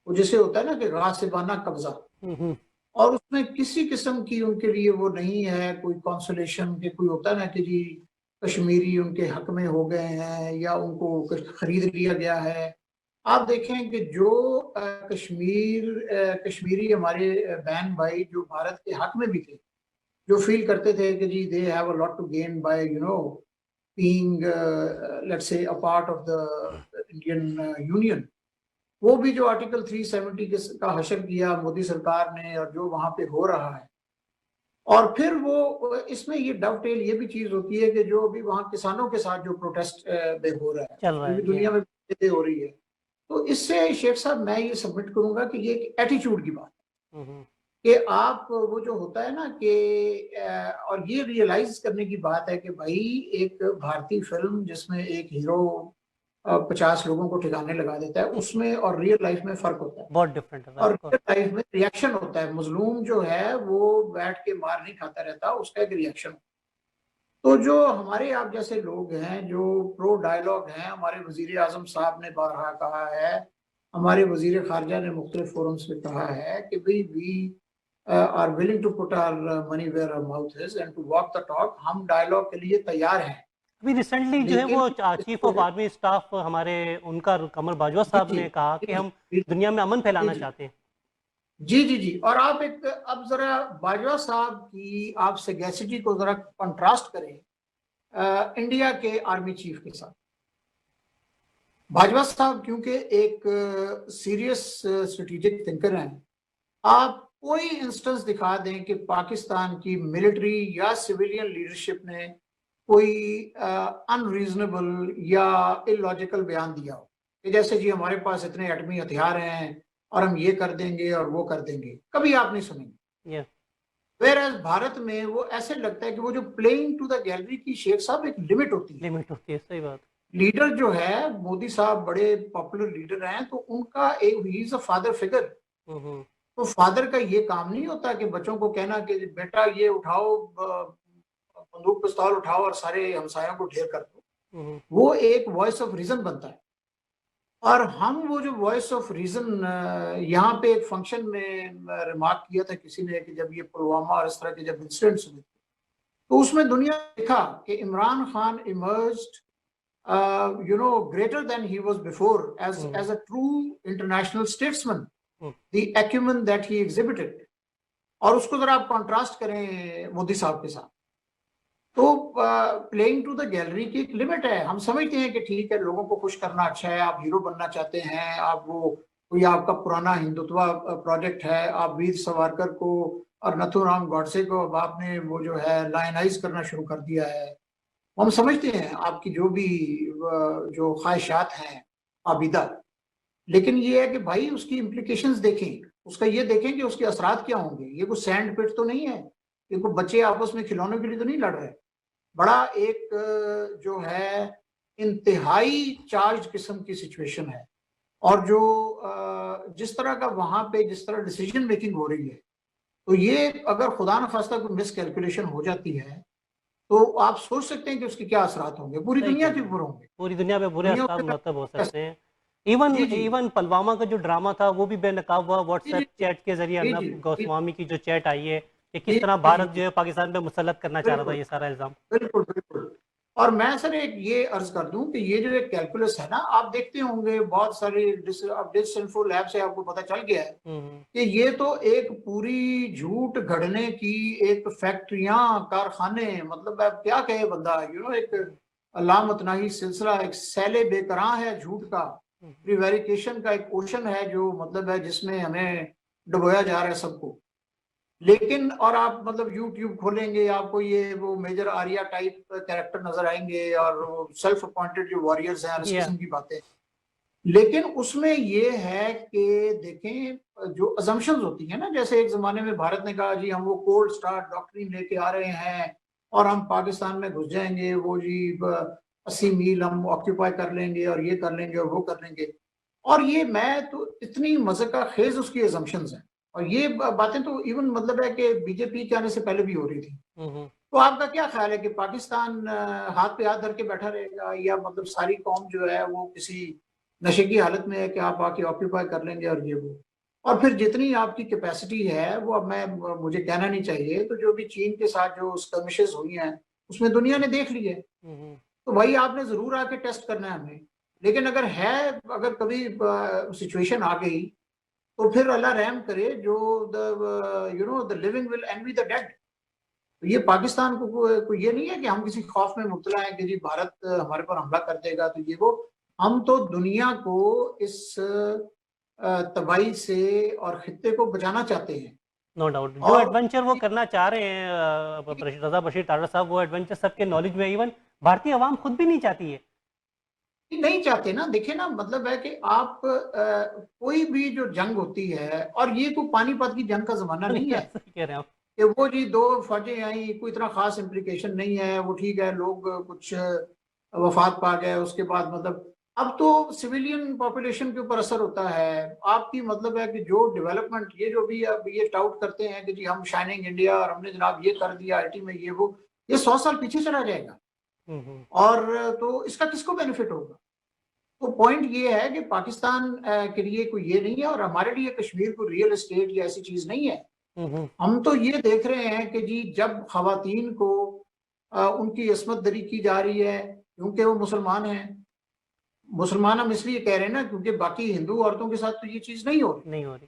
वो जैसे होता है ना कि गासिबाना कब्जा, और उसमें किसी किस्म की उनके लिए वो नहीं है कोई कॉन्सोलेशन के, कोई होता है ना कि जी कश्मीरी उनके हक में हो गए हैं या उनको खरीद लिया गया है। आप देखें कि जो कश्मीरी हमारे बहन भाई जो भारत के हक में भी थे, जो फील करते थे कि जी they have a lot to gain by being let's say a part of the Indian union, वो भी जो आर्टिकल 370 का हशर किया मोदी सरकार ने और जो वहां पे हो रहा है। और फिर वो इसमें ये डवटेल ये भी चीज होती है कि जो अभी वहां किसानों के साथ जो प्रोटेस्ट हो रहा है, पूरी दुनिया में हो रही है। तो इससे शेख साहब मैं ये सबमिट करूंगा कि ये एक एटीट्यूड की बात है कि आप वो जो होता है ना कि और ये रियलाइज करने की बात है कि भाई एक भारतीय फिल्म जिसमें एक हीरो 50 लोगों को ठिकाने लगा देता है, उसमें और रियल लाइफ में फर्क होता है, बहुत डिफरेंट है। और रियल लाइफ में रिएक्शन होता है। मजलूम जो है वो बैठ के मार नहीं खाता रहता, उसका एक रिएक्शन। तो जो हमारे आप जैसे लोग हैं जो प्रो डायलॉग हैं, हमारे वजीर आजम साहब ने बारहा कहा है, हमारे वजीर खारजा ने मुख्तलिफ फोरम्स पे कहा है कि भाई we are willing to put our money where our mouth is and to walk the talk. हम डायलॉग के लिए तैयार हैं। अभी रिसेंटली जो है वो चीफ ऑफ आर्मी स्टाफ हमारे उनका कमर बाजवा साहब ने कहा कि हम दुनिया में अमन फैलाना चाहते हैं। जी जी जी। और आप एक अब जरा बाजवा साहब की आप सगैसिटी को जरा कंट्रास्ट करें इंडिया के आर्मी चीफ के साथ। बाजवा साहब क्योंकि एक सीरियस स्ट्रेटेजिक थिंकर हैं, आप कोई इंस्टेंस दिखा दें कि पाकिस्तान की मिलिट्री या सिविलियन लीडरशिप ने कोई अनरीजनेबल या इलॉजिकल बयान दिया हो कि जैसे जी हमारे पास इतने एटमी हथियार हैं और हम ये कर देंगे और वो कर देंगे, कभी आप नहीं सुनेंगे। Whereas भारत में वो ऐसे लगता है कि वो जो प्लेइंग टू द गैलरी की शेख साहब एक लिमिट होती है। सही बात। लीडर जो है मोदी साहब बड़े पॉपुलर लीडर हैं, तो उनका एक he is a father figure. तो फादर का ये काम नहीं होता कि बच्चों को कहना कि बेटा ये उठाओ बंदूक पिस्तौल उठाओ और सारे हमसायों को ढेर कर दो। वो एक वॉइस ऑफ रीजन बनता है। और हम वो जो वॉइस ऑफ रीजन यहाँ पे एक फंक्शन में रिमार्क किया था किसी ने कि जब ये पुलवामा और इस तरह के जब इंसिडेंट्स हुए तो उसमें दुनिया ने देखा कि Imran Khan emerged greater than he was before as a true international statesman, the acumen that he exhibited। और उसको जरा आप कॉन्ट्रास्ट करें मोदी साहब के साथ, तो प्लेइंग टू द गैलरी की एक लिमिट है। हम समझते हैं कि ठीक है लोगों को खुश करना अच्छा है, आप हीरो बनना चाहते हैं, आप वो कोई आपका पुराना हिंदुत्व प्रोजेक्ट है, आप वीर सावरकर को और नथुराम गॉडसे को अब आपने वो जो है लायनाइज करना शुरू कर दिया है। हम समझते हैं आपकी जो भी जो ख्वाहिशात हैं आबिदा, लेकिन ये है कि भाई उसकी इम्प्लीकेशंस देखें, उसका ये देखें कि उसके असरात क्या होंगे। ये कोई सैंड पिट तो नहीं है, ये कोई बच्चे आपस में खिलौने के लिए तो नहीं लड़ रहे। बड़ा एक जो है इंतहाई चार्ज किस्म की सिचुएशन है। और जो जिस तरह का वहां पे जिस तरह डिसीजन मेकिंग हो रही है, तो ये अगर खुदा न खास्ता कोई मिस कैलकुलेशन हो जाती है तो आप सोच सकते हैं कि उसके क्या असरात होंगे, पूरी दुनिया के ऊपर होंगे, पूरी दुनिया पे बुरे असरात मतलब हो सकते हैं। इवन पुलवामा का जो ड्रामा था वो भी बेनकाब हुआ व्हाट्सएप चैट के जरिए। अर्नब गोस्वामी की जो चैट आई है कि किस तरह भारत जो है पाकिस्तान पे मुसल्लत करना चाह रहा था, ये सारा इल्जाम। बिल्कुल बिल्कुल। और मैं सर एक ये अर्ज कर दूं कि ये जो एक कैलकुलस है ना, आप देखते होंगे बहुत सारे डिसइंफो लैब से आपको पता चल गया है कि ये तो एक पूरी झूठ गढ़ने की एक फैक्ट्रियां, कारखाने, मतलब अब क्या कहे बंदा, एक लामतनाही सिलसिला, एक सैले बेकरां है झूठ का, प्रिवेरिकेशन का एक ओशन है जो मतलब है जिसमें हमें डुबोया जा रहा है सबको। लेकिन और आप मतलब यूट्यूब खोलेंगे, आपको ये वो मेजर आर्या टाइप कैरेक्टर नजर आएंगे और वो सेल्फ अपॉइंटेड जो वॉरियर्स हैं, इस किस्म की बातें। लेकिन उसमें ये है कि देखें जो अजम्पशंस होती है ना, जैसे एक जमाने में भारत ने कहा जी हम वो कोल्ड स्टार्ट डॉक्ट्रिन लेके आ रहे हैं और हम पाकिस्तान में घुस जाएंगे, वो जी 80 मील हम ऑक्यूपाई कर लेंगे और ये कर लेंगे और वो कर लेंगे। और ये मैं तो इतनी मज़ाक़ खेज उसकी अजम्पशंस हैं, और ये बातें तो इवन मतलब है कि बीजेपी के आने से पहले भी हो रही थी। तो आपका क्या ख्याल है कि पाकिस्तान हाथ पे हाथ धर के बैठा रहेगा, या मतलब सारी कौम जो है वो किसी नशे की हालत में है कि आप आके ऑक्यूपाई कर लेंगे और ये वो, और फिर जितनी आपकी कैपेसिटी है वो, अब मैं मुझे कहना नहीं चाहिए, तो जो भी चीन के साथ जो स्कर्मिशेस हुई हैं उसमें दुनिया ने देख ली है। तो भाई आपने जरूर आके टेस्ट करना है हमें। लेकिन अगर कभी सिचुएशन आ गई तो फिर अल्लाह रहम करे, जो the living will envy the dead. तो ये पाकिस्तान को ये नहीं है कि हम किसी खौफ में मुब्तला हैं कि जी भारत हमारे पर हमला कर देगा, तो ये वो, हम तो दुनिया को इस तबाही से और खित्ते को बचाना चाहते हैं। नो डाउट जो एडवेंचर वो करना चाह रहे हैं रजा बशीर तारा साहब, वो एडवेंचर सबके नॉलेज में, इवन भारतीय आवाम खुद भी नहीं चाहती है, नहीं चाहते ना। देखिए ना, मतलब है कि आप कोई भी जो जंग होती है, और ये कोई पानीपत की जंग का जमाना नहीं है कह रहे हैं आप कि वो जी 2 फौजें आई, कोई इतना खास इम्प्लीकेशन नहीं है, वो ठीक है, लोग कुछ वफात पा गए, उसके बाद मतलब अब तो सिविलियन पॉपुलेशन के ऊपर असर होता है आपकी। मतलब है कि जो डेवलपमेंट, ये जो भी अब ये टाउट करते हैं कि जी हम शाइनिंग इंडिया और हमने जनाब ये कर दिया आईटी में, ये वो, ये 100 साल पीछे चला जाएगा। और तो इसका किसको बेनिफिट होगा? तो पॉइंट ये है कि पाकिस्तान के लिए कोई ये नहीं है, और हमारे लिए कश्मीर को रियल एस्टेट या ऐसी चीज नहीं है। हम तो ये देख रहे हैं कि जी जब खवातीन को उनकी असमत दरी की जा रही है क्योंकि वो मुसलमान हैं, मुसलमान हम इसलिए कह रहे हैं ना क्योंकि बाकी हिंदू औरतों के साथ तो ये चीज नहीं हो रही।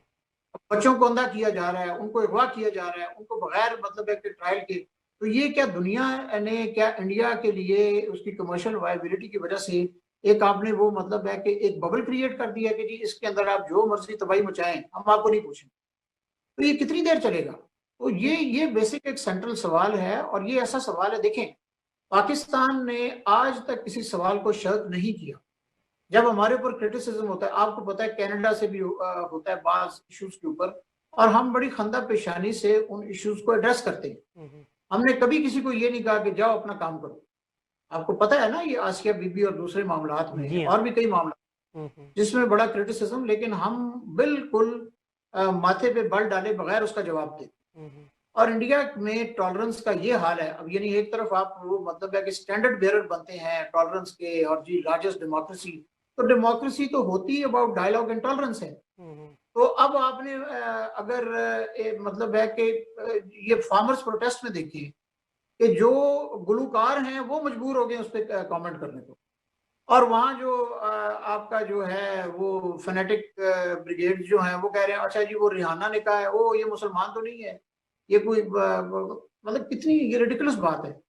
बच्चों को अंधा किया जा रहा है, उनको अगवा किया जा रहा है, उनको बगैर मतलब है कि ट्रायल के। तो ये क्या दुनिया ने, क्या इंडिया के लिए उसकी कमर्शियल वायबिलिटी की वजह से एक आपने वो मतलब है कि एक बबल क्रिएट कर दिया कि जी इसके अंदर आप जो मर्जी तबाही मचाएं, हम आपको नहीं पूछें। तो ये कितनी देर चलेगा? तो ये बेसिक एक सेंट्रल सवाल है, और ये ऐसा सवाल है, देखें पाकिस्तान ने आज तक किसी सवाल को शर्त नहीं किया। जब हमारे ऊपर क्रिटिसिज्म होता है, आपको पता है कनाडा से भी होता है बाज इश्यूज के ऊपर, और हम बड़ी खंदा पेशानी से उन इश्यूज को एड्रेस करते हैं। हमने कभी किसी को ये नहीं कहा कि जाओ अपना काम करो। आपको पता है ना, ये आसिया बीबी और दूसरे मामलात में और भी कई मामला जिसमें बड़ा क्रिटिसिज्म, लेकिन हम बिल्कुल माथे पे बल डाले बगैर उसका जवाब देते। और इंडिया में टॉलरेंस का ये हाल है। अब यानी एक तरफ आप वो मतलब है कि स्टैंडर्ड बेरर बनते हैं टॉलरेंस के, और जी लार्जेस्ट डेमोक्रेसी, तो डेमोक्रेसी तो होती है अबाउट डायलॉग एंड टॉलरेंस है। तो अब आपने अगर मतलब है कि ये फार्मर्स प्रोटेस्ट में देखिए कि जो गुलूकार हैं वो मजबूर हो गए उस पर कॉमेंट करने को, और वहाँ जो आपका जो है वो फेनेटिक ब्रिगेड जो है वो कह रहे हैं अच्छा जी वो रिहाना ने कहा है, वो ये मुसलमान तो नहीं है, ये कोई मतलब कितनी ये रिडिकुलस बात है।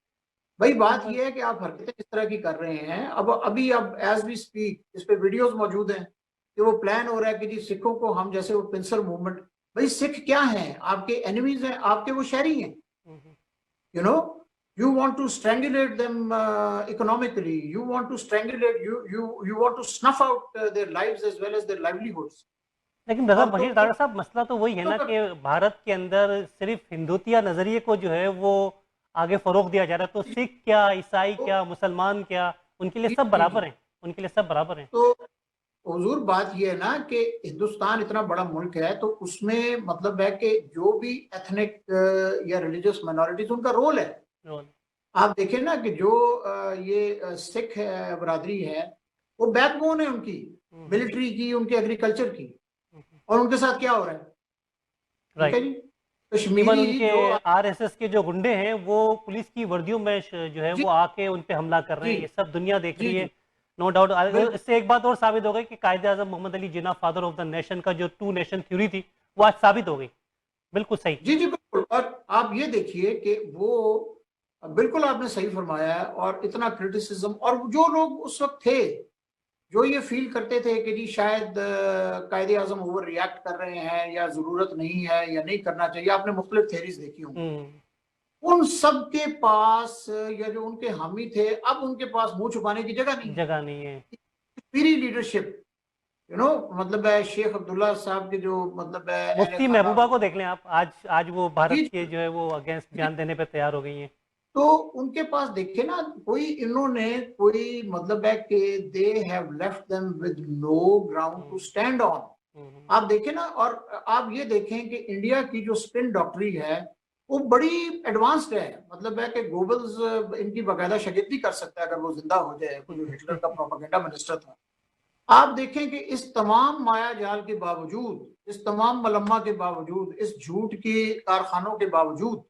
भाई बात ये है कि आप हरकतें इस तरह की कर रहे हैं। अब एज वी स्पीक इस पे वीडियोस मौजूद हैं कि वो प्लान हो रहा है कि जी सिखों को हम जैसे वो पिंसर मूवमेंट, भाई सिख क्या है? आपके एनिमीज हैं, आपके वो शहरी हैं। You know, you want to strangulate them economically. You want to strangulate, you want to snuff out their lives as well as their livelihoods. लेकिन रजा बशीर तारा साहब, मसला तो वही है ना कि भारत के अंदर सिर्फ हिंदुत्व नजरिए को जो है वो आगे फरोग दिया जा रहा है। तो सिख क्या, ईसाई क्या, मुसलमान क्या, उनके लिए सब बराबर हैं, उनके लिए सब बराबर हैं। तो हुजूर बात ये है ना कि हिंदुस्तान इतना बड़ा मुल्क है, तो उसमें मतलब है कि जो भी एथनिक या रिलीजियस माइनॉरिटीज, उनका रोल है। आप देखें ना कि जो ये सिख बरादरी है वो बैकबोन है उनकी मिलिट्री की, उनके एग्रीकल्चर की, और उनके साथ क्या हो रहा है? ठीक है जी। इवन कश्मीरी उनके जो आरएसएस के जो गुंडे हैं वो पुलिस की वर्दियों में जो है जी वो आके उन पे हमला कर रहे जी हैं, ये सब दुनिया देख जी रही है। जी नो डाउट। बिल्कुल इससे एक बात और साबित हो गई कि कायदे आजम Mohammad Ali Jinnah father of the nation का जो टू नेशन थ्योरी थी वो आज साबित हो गई। बिल्कुल सही। जी जी बिल्कुल। और आप ये देखिए कि वो बिल्कुल आपने सही फरमाया है। और इतना क्रिटिसिज्म, और जो लोग उस वक्त थे जो ये फील करते थे कि जी शायद कायदे आजम ओवर रिएक्ट कर रहे हैं या जरूरत नहीं है या नहीं करना चाहिए, आपने मुख्तलिफ थेरीज देखी होंगी, उन सब के पास या जो उनके हामी थे अब उनके पास मुंह छुपाने की जगह नहीं है। जगह नहीं है। कश्मीरी लीडरशिप मतलब है शेख अब्दुल्ला साहब के जो मतलब है अहले मुफ्ती खाना, महबूबा को देख लें आप, आज वो भारत जी के जो है वो अगेंस्ट जी बयान देने पे तैयार हो गई हैं। तो उनके पास देखे ना, कोई मतलब है कि they have left them with no ground to stand on. आप देखें ना, और आप ये देखें कि इंडिया की जो स्पिन डॉक्ट्री है वो बड़ी एडवांस्ड है। मतलब है कि गोबल्स इनकी बाकायदा शागिर्दी कर सकता है अगर वो जिंदा हो जाए, जो हिटलर का प्रोपेगेंडा मिनिस्टर था। आप देखें कि इस तमाम माया जाल के बावजूद, इस तमाम मलम्मा के बावजूद, इस झूठ के कारखानों के बावजूद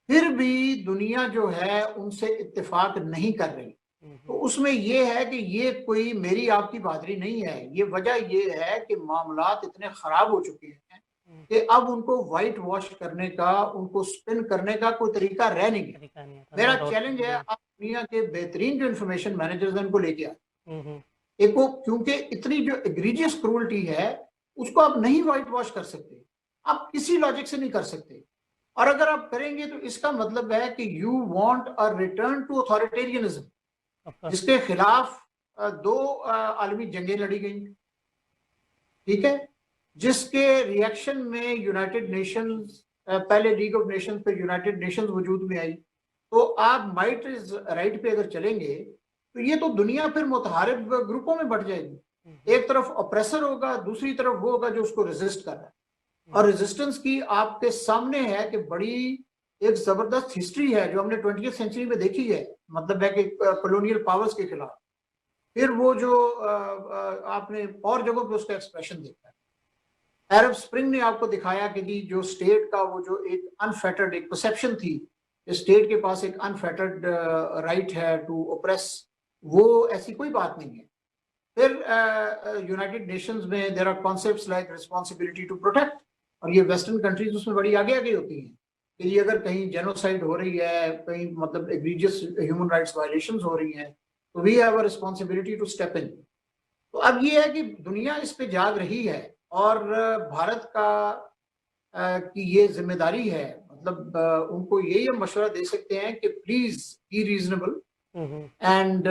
फिर भी दुनिया जो है उनसे इत्तेफाक नहीं कर रही। तो उसमें यह है कि ये कोई मेरी आपकी बहादुरी नहीं है, ये वजह ये है कि मामलात इतने खराब हो चुके हैं कि अब उनको व्हाइट वॉश करने का, उनको स्पिन करने का कोई तरीका रह नहीं गया। तरीका नहीं है। मेरा नो चैलेंज है, डाउट। आप दुनिया के बेहतरीन जो इंफॉर्मेशन मैनेजर्स हैं उनको लेके आए। हम्म। एक वो, क्योंकि इतनी जो एग्रीजियस क्रूअल्टी है उसको आप नहीं व्हाइट वॉश कर सकते, आप किसी लॉजिक से नहीं कर सकते। और अगर आप करेंगे तो इसका मतलब है कि you want a return to authoritarianism, of course. जिसके खिलाफ दो आलमी जंगें लड़ी गई, ठीक है, जिसके रिएक्शन में यूनाइटेड नेशंस, पहले लीग ऑफ नेशंस पे यूनाइटेड नेशंस वजूद में आई। तो आप माइट इज राइट पे अगर चलेंगे तो ये तो दुनिया फिर मुतहारिब ग्रुपों में बढ़ जाएगी। एक तरफ ऑप्रेसर होगा, दूसरी तरफ वो होगा जो उसको रेजिस्ट कर रहा है। और रेजिस्टेंस की आपके सामने है कि बड़ी एक जबरदस्त हिस्ट्री है जो हमने 20th सेंचुरी में देखी है। मतलब है कि कॉलोनियल पावर्स के खिलाफ, फिर वो जो आपने और जगहों पे उसका एक्सप्रेशन देखा है। अरब स्प्रिंग ने आपको दिखाया कि जी जो स्टेट का वो जो एक अनफेटर्ड एक परसेप्शन थी, स्टेट के पास एक अनफेटर्ड राइट है टू ओप्रेस, वो ऐसी कोई बात नहीं है। फिर यूनाइटेड नेशंस में there are concepts like responsibility to protect, और ये वेस्टर्न कंट्रीज उसमें बड़ी आगे आगे होती हैं कि ये अगर कहीं जेनोसाइड हो रही है, कहीं मतलब एग्रीजियस ह्यूमन राइट्स वायलेशंस हो रही हैं, तो we have a responsibility to step in. तो अब ये है कि दुनिया इस पे जाग रही है और भारत का की ये जिम्मेदारी है। मतलब उनको यही हम मशवरा दे सकते हैं कि please be reasonable and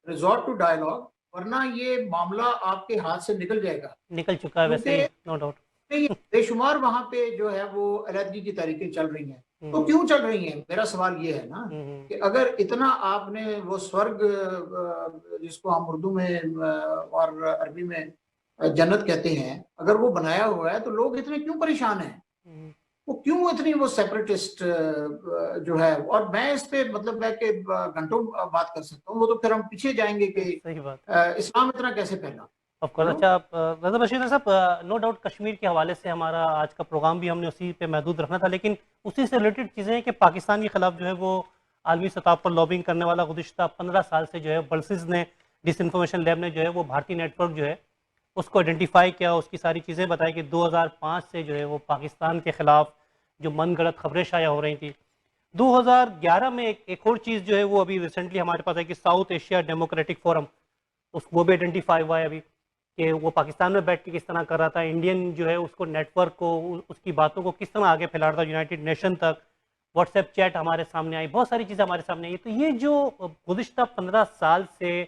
resort to dialogue, वरना ये मामला आपके हाथ से निकल जाएगा। निकल चुका है वैसे ही, नो डाउट। बेशुमार वहां पे जो है वो अलहदगी की तारीखें चल रही हैं। तो क्यों चल रही हैं, मेरा सवाल ये है ना कि अगर इतना आपने वो स्वर्ग जिसको हम उर्दू में और अरबी में जन्नत कहते हैं, अगर वो बनाया हुआ है तो लोग इतने क्यों परेशान हैं, वो क्यों इतनी वो सेपरेटिस्ट जो है। और मैं इस पे मतलब है कि घंटों बात कर सकता हूँ, वो तो फिर हम पीछे जाएंगे कि सही बात। इस्लाम इतना कैसे फैला। Of course. अच्छा वैसे बशीर साहब, नो डाउट कश्मीर के हवाले से हमारा आज का प्रोग्राम भी हमने उसी पे महदूद रखना था, लेकिन उसी से रिलेटेड चीज़ें हैं कि पाकिस्तान के खिलाफ जो है वो आलमी सतह पर लॉबिंग करने वाला गुज़िश्ता 15 साल से जो है बल्सिस ने, डिसइंफॉर्मेशन लैब ने जो है वो भारतीय नेटवर्क जो है उसको आइडेंटिफाई किया, उसकी सारी चीज़ें बताई कि 2005 से जो है वो पाकिस्तान के खिलाफ जो मन गढ़ंत खबरें शाया हो रही थी। 2011 में एक और चीज़ जो है वो अभी रिसेंटली हमारे पास है कि साउथ एशिया डेमोक्रेटिक फोरम, वो भी आइडेंटिफाई हुआ है अभी कि वो पाकिस्तान में बैठ के किस तरह कर रहा था, इंडियन जो है उसको नेटवर्क को, उसकी बातों को किस तरह आगे फैला रहा था यूनाइटेड नेशन तक। व्हाट्सएप चैट हमारे सामने आई, बहुत सारी चीज़ें हमारे सामने आई। तो ये जो गुज़िश्ता 15 साल से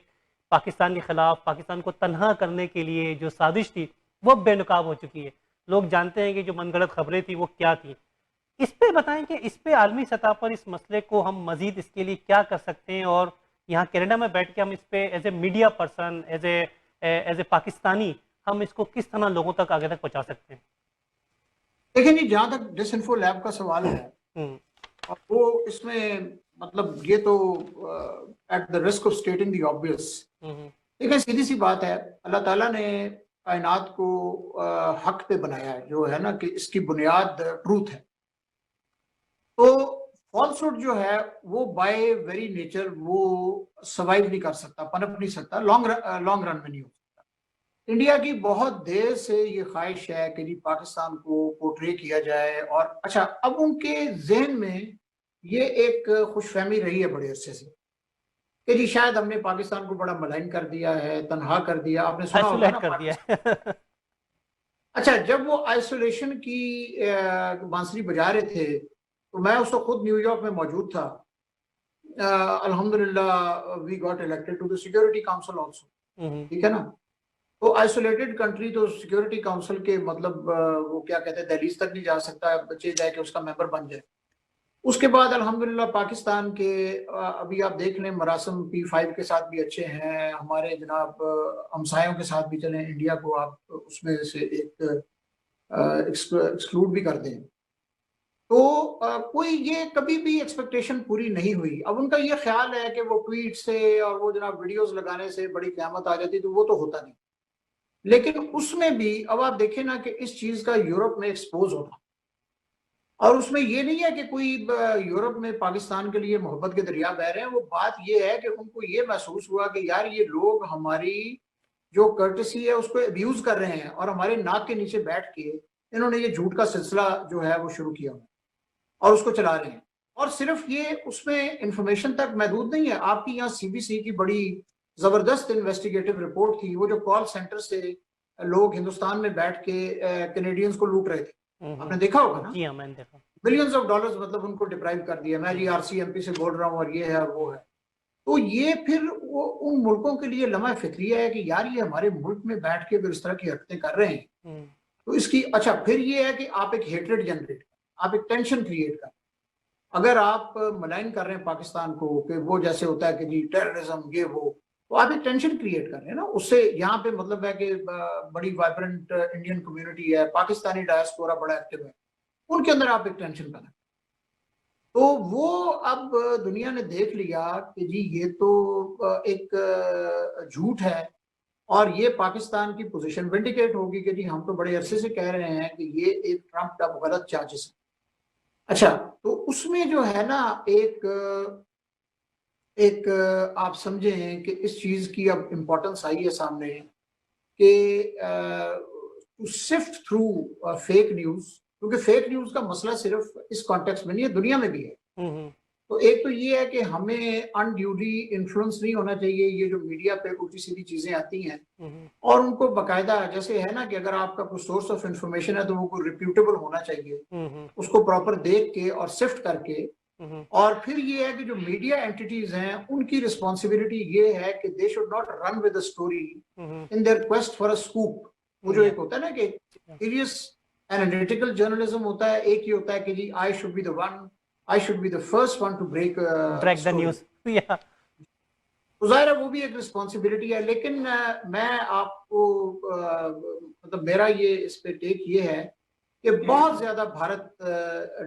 पाकिस्तान के खिलाफ, पाकिस्तान को तनहा करने के लिए जो साजिश थी वो बेनकाब हो चुकी है। लोग जानते हैं कि जो मनगढ़ंत खबरें थी वो क्या थी। इस पे बताएं कि इस पे आलमी सतह पर इस मसले को हम मजीद इसके लिए क्या कर सकते हैं, और यहाँ कनाडा में बैठ के हम इस पे as a media person, as a Pakistani, हम इसको किस तरह लोगों तक आगे तक पहुँचा सकते हैं। देखिए जी, जहाँ तक डिसइंफो लैब का सवाल है, और वो इसमें मतलब ये तो at the risk of stating the obvious, देखिए सीधी सी बात है, अल्लाह ताला ने कायनात को हक पे बनाया है, जो है ना कि इसकी बुनियाद ट्रूथ है। तो फॉल्सहुड जो है वो बाय वेरी नेचर वो सर्वाइव नहीं कर सकता, पनप नहीं सकता, लॉन्ग रन में नहीं हो सकता। इंडिया की बहुत देर से ये ख्वाहिश है कि जी पाकिस्तान को पोर्ट्रे किया जाए, और अच्छा अब उनके जहन में ये एक खुशफहमी रही है बड़े अरसे से कि जी शायद हमने पाकिस्तान को बड़ा मलाइन कर दिया है, तनहा कर दिया। आपने सुना होगा आइसोलेट ना कर दिया है। अच्छा, जब वो आइसोलेशन की बांसुरी बजा रहे थे तो मैं उस वक्त खुद न्यूयॉर्क में मौजूद था। अल्हम्दुलिल्लाह we got elected to the security council also, ठीक है ना। तो आइसोलेटेड कंट्री तो सिक्योरिटी काउंसिल के मतलब वो क्या कहते हैं, दहलीज तक नहीं जा सकता, बच्चे जाए कि उसका मेंबर बन जाए। उसके बाद अल्हम्दुलिल्लाह पाकिस्तान के अभी आप देख लें मरासम P5 के साथ भी अच्छे हैं, हमारे जनाब हमसायों के साथ भी चलें, इंडिया को आप उसमें से एक एक्सक्लूड भी कर दें। तो कोई ये कभी भी एक्सपेक्टेशन पूरी नहीं हुई। अब उनका ये ख्याल है कि वो ट्वीट से और वो जनाब वीडियोस लगाने से बड़ी क़यामत आ जाती, तो वो तो होता नहीं। लेकिन उसमें भी अब आप देखें ना कि इस चीज का यूरोप में एक्सपोज होना, और उसमें ये नहीं है कि कोई यूरोप में पाकिस्तान के लिए मोहब्बत के दरिया बह रहे हैं। वो बात ये है कि उनको ये महसूस हुआ कि यार ये लोग हमारी जो कर्टसी है उसको अब्यूज कर रहे हैं, और हमारे नाक के नीचे बैठ के इन्होंने ये झूठ का सिलसिला जो है वो शुरू किया और उसको चला रहे हैं। और सिर्फ ये उसमें इंफॉर्मेशन तक महदूद नहीं है। आपकी यहाँ CBC की बड़ी जबरदस्त इन्वेस्टिगेटिव रिपोर्ट थी, वो जो कॉल सेंटर से लोग हिंदुस्तान में बैठ के कैनेडियंस को लूट रहे थे, आपने देखा होगा ना। जी हाँ, मैंने देखा। बिलियंस ऑफ डॉलर्स मतलब उनको डिप्राइव कर दिया, मैं जी RCMP से बोल रहा हूँ और ये है और वो है। तो ये फिर वो उन मुल्कों के लिए लम्हा फिक्रिया है कि यार ये हमारे मुल्क में बैठ के अगर इस तरह की हरकतें कर रहे हैं तो इसकी अच्छा फिर ये है कि आप एक हेट्रेड जनरेट कर, आप एक टेंशन क्रिएट कर। अगर आप मलाइन कर रहे हैं पाकिस्तान को कि वो जैसे होता है कि जी टेररिज्म ये वो, तो आप एक टेंशन क्रिएट कर रहे हैं ना। उससे यहाँ पे मतलब है कि बड़ी वाइब्रेंट इंडियन कम्युनिटी है, पाकिस्तानी डायस्पोरा बड़ा एक्टिव है, उनके अंदर आप एक टेंशन पैदा। तो वो अब दुनिया ने देख लिया कि जी ये तो एक झूठ है, और ये पाकिस्तान की पोजीशन विंडिकेट होगी कि जी हम तो बड़े अरसे से कह रहे हैं कि ये एक ट्रम्प का गलत चार्जेस है। अच्छा, तो उसमें जो है ना एक आप समझें कि इस चीज की अब इम्पोर्टेंस आई है सामने कि to sift through fake news, क्योंकि फेक न्यूज का मसला सिर्फ इस कॉन्टेक्स्ट में नहीं है, दुनिया में भी है। तो एक तो ये है कि हमें अनड्यूली इन्फ्लुएंस नहीं होना चाहिए, ये जो मीडिया पे उल्टी सीधी चीजें आती हैं, और उनको बकायदा जैसे है ना कि अगर आपका कोई सोर्स ऑफ इंफॉर्मेशन है तो वो कोई रिप्यूटेबल होना चाहिए, उसको प्रॉपर देख के और सिफ्ट करके। और फिर ये है कि जो मीडिया एंटिटीज हैं उनकी रिस्पॉन्सिबिलिटी ये है कि they should not run with the story in their quest for a scoop. वो जो एक होता है ना कि सीरियस एनालिटिकल जर्नलिज्म होता है, एक ही होता है कि जी I should be the first one to break the news. तो जाहिर है वो भी एक रिस्पॉन्सिबिलिटी है। लेकिन मैं आपको मतलब मेरा ये इस पे टेक ये है कि बहुत ज्यादा भारत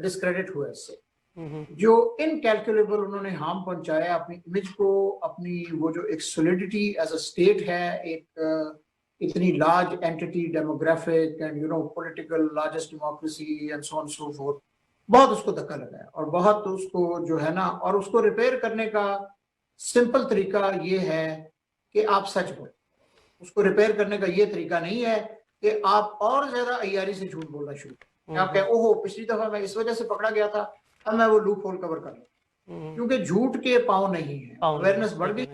डिस्क्रेडिट हुआ इससे, जो इनकैलकुलेबल उन्होंने हार्म पहुंचाया अपनी इमेज को, अपनी वो जो एक सॉलिडिटी एज अ स्टेट है, एक इतनी large entity, demographic and political largest democracy and so on so fourth, बहुत उसको धक्का लगाया और बहुत उसको जो है ना, और उसको रिपेयर करने का सिंपल तरीका ये है कि आप सच बोलो। उसको रिपेयर करने का ये तरीका नहीं है कि आप और ज्यादा अय्यारी से झूठ बोलना शुरू करें। आप कहें ओहो पिछली दफा मैं इस वजह से पकड़ा गया था, अब मैं वो लूप होल कवर कर लूं, क्योंकि झूठ के पाँव नहीं है, अवेयरनेस बढ़ गई,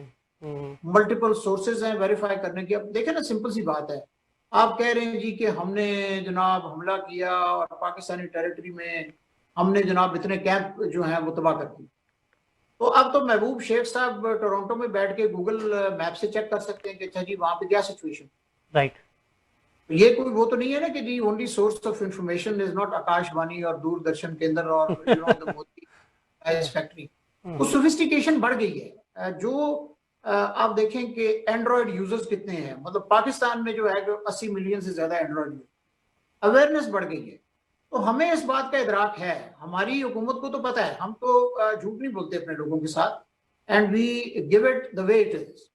मल्टीपल सोर्सेज हैं वेरीफाई करने की। अब देखें ना, सिंपल सी बात है, आप कह रहे हैं जी कि हमने जनाब हमला किया और पाकिस्तानी टेरिटरी में हमने जनाब इतने कैंप जो हैं वो तबाह कर दिए। तो अब तो महबूब शेख साहब टोरंटो में बैठ के गूगल मैप से चेक कर सकते हैं कि अच्छा जी वहां पे क्या सिचुएशन, राइट। ये कोई वो तो नहीं है ना कि जी only source of information is not Akashvani और दूरदर्शन केंद्र और मोदी फैक्ट्री। तो सोफिस्टिकेशन बढ़ गई है। जो आप देखें कि एंड्रॉयड यूजर्स कितने हैं, मतलब पाकिस्तान में जो है 80 मिलियन से ज्यादा एंड्रॉयड यूजर, अवेयरनेस बढ़ गई है। तो हमें इस बात का इदराक है, हमारी हुकूमत को तो पता है, हम तो झूठ नहीं बोलते अपने लोगों के साथ, and we give it the way it is.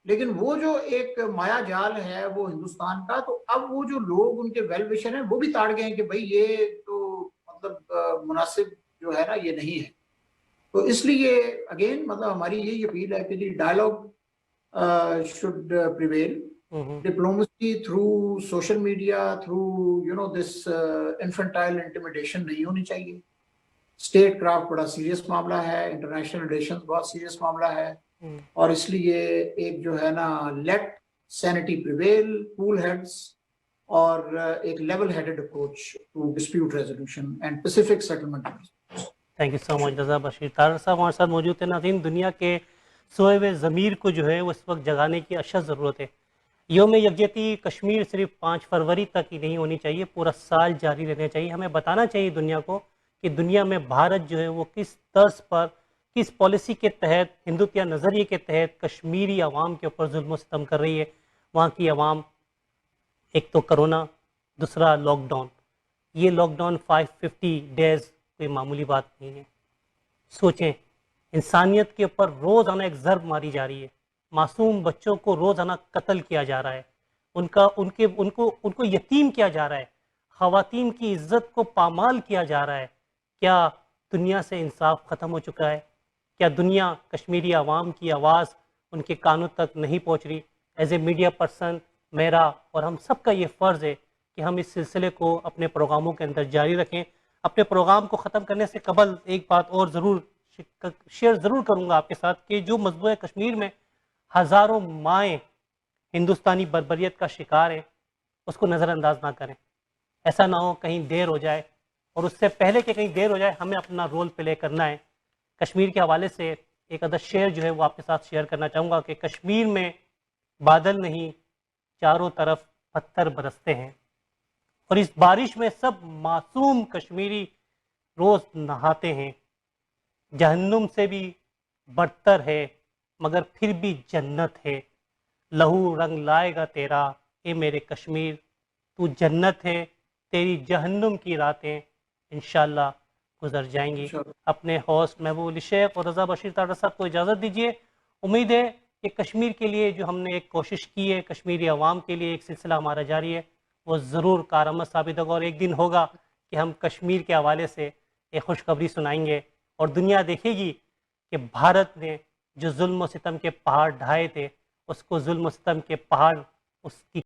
लेकिन वो जो एक माया जाल है वो हिंदुस्तान का, तो अब वो जो लोग उनके वेल विशर हैं वो भी ताड़ गए हैं कि भाई ये तो मतलब मुनासिब जो है ना ये नहीं है। तो इसलिए अगेन मतलब हमारी यही अपील है कि dialogue should prevail. Diplomacy through social media, through this infantile intimidation नहीं होनी चाहिए। स्टेट क्राफ्ट बड़ा सीरियस मामला है, इंटरनेशनल रिलेशंस बहुत सीरियस मामला है, और इसलिए एक जो है ना let sanity prevail, cool heads, और एक level headed approach to dispute resolution and pacific settlement. Thank you so much Raza Bashir. Tarar साहब हमारे साथ मौजूद है। नाज़रीन, दुनिया के सोए हुए ज़मीर को जो है वो इस वक्त जगाने की अशद ज़रूरत है। योम यकजहती कश्मीर सिर्फ 5 फरवरी तक ही नहीं होनी चाहिए, पूरा साल जारी रहना चाहिए। हमें बताना चाहिए दुनिया को कि दुनिया में भारत जो है वो किस तर्ज पर, किस पॉलिसी के तहत, हिंदुत्व नज़रिए के तहत कश्मीरी आवाम के ऊपर जुल्म सितम कर रही है। वहाँ की आवाम, एक तो कोरोना, दूसरा लॉकडाउन। ये लॉकडाउन 550 डेज़ कोई मामूली बात नहीं है। सोचें, इंसानियत के ऊपर रोज़ाना एक ज़र्ब मारी जा रही है, मासूम बच्चों को रोज़ाना कत्ल किया जा रहा है, उनको यतीम किया जा रहा है, ख़वातीन की इज़्ज़त को पामाल किया जा रहा है। क्या दुनिया से इंसाफ ख़त्म हो चुका है? क्या दुनिया कश्मीरी आवाम की आवाज़ उनके कानों तक नहीं पहुँच रही? एज ए मीडिया पर्सन मेरा और हम सब का ये फ़र्ज़ है कि हम इस सिलसिले को अपने प्रोग्रामों के अंदर जारी रखें। अपने प्रोग्राम को ख़त्म करने से कबल एक बात और ज़रूर शेयर ज़रूर करूँगा आपके साथ कि जो मजबूर कश्मीर में हज़ारों माएँ हिंदुस्तानी बर्बरियत का शिकार है, उसको नज़रअंदाज ना करें। ऐसा ना हो कहीं देर हो जाए, और उससे पहले कि कहीं देर हो जाए हमें अपना रोल प्ले करना है। कश्मीर के हवाले से एक अदर शेर जो है वो आपके साथ शेयर करना चाहूँगा कि कश्मीर में बादल नहीं, चारों तरफ पत्थर बरसते हैं, और इस बारिश में सब मासूम कश्मीरी रोज़ नहाते हैं। जहन्नुम से भी बदतर है मगर फिर भी जन्नत है, लहू रंग लाएगा तेरा ए मेरे कश्मीर, तू जन्नत है, तेरी जहन्नुम की रातें इंशाल्लाह गुजर जाएंगी। अपने होस्ट महबूब अली शेख और रज़ा बशीर तारड़ साहब को इजाज़त दीजिए। उम्मीद है कि कश्मीर के लिए जो हमने एक कोशिश की है, कश्मीरी आवाम के लिए एक सिलसिला हमारा जारी है, वो ज़रूर कारआमद साबित होगा, और एक दिन होगा कि हम कश्मीर के हवाले से एक खुशखबरी सुनाएंगे और दुनिया देखेगी कि भारत ने जो जुल्म और सितम के पहाड़ ढाए थे, उसको जुल्म और सितम के पहाड़ उसकी